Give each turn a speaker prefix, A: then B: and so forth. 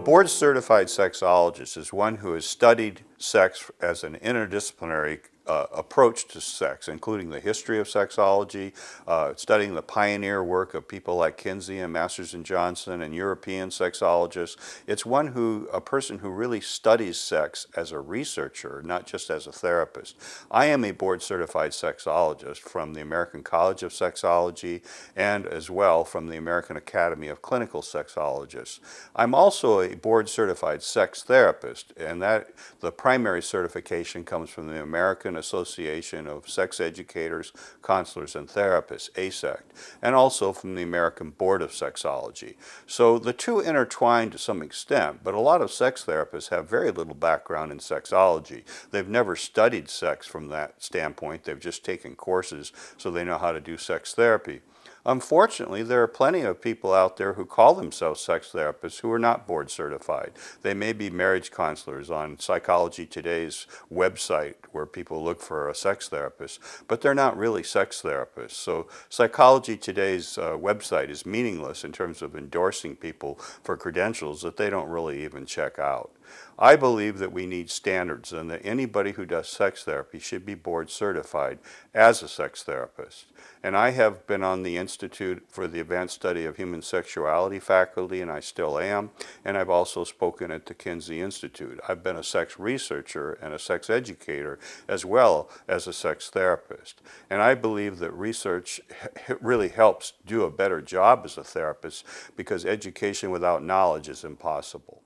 A: board-certified sexologist is one who has studied sex as an interdisciplinary approach to sex, including the history of sexology, studying the pioneer work of people like Kinsey and Masters and Johnson and European sexologists. It's a person who really studies sex as a researcher, not just as a therapist. I am a board-certified sexologist from the American College of Sexology and as well from the American Academy of Clinical Sexologists. I'm also a board-certified sex therapist, and the primary certification comes from the American Association of Sex Educators, Counselors, and Therapists, AASECT, and also from the American Board of Sexology. So the two intertwine to some extent, but a lot of sex therapists have very little background in sexology. They've never studied sex from that standpoint. They've just taken courses so they know how to do sex therapy. Unfortunately, there are plenty of people out there who call themselves sex therapists who are not board certified. They may be marriage counselors on Psychology Today's website where people look for a sex therapist, but they're not really sex therapists. So Psychology Today's website is meaningless in terms of endorsing people for credentials that they don't really even check out. I believe that we need standards and that anybody who does sex therapy should be board certified as a sex therapist. And I have been on the Institute for the Advanced Study of Human Sexuality faculty, and I still am, and I've also spoken at the Kinsey Institute. I've been a sex researcher and a sex educator as well as a sex therapist. And I believe that research really helps do a better job as a therapist because education without knowledge is impossible.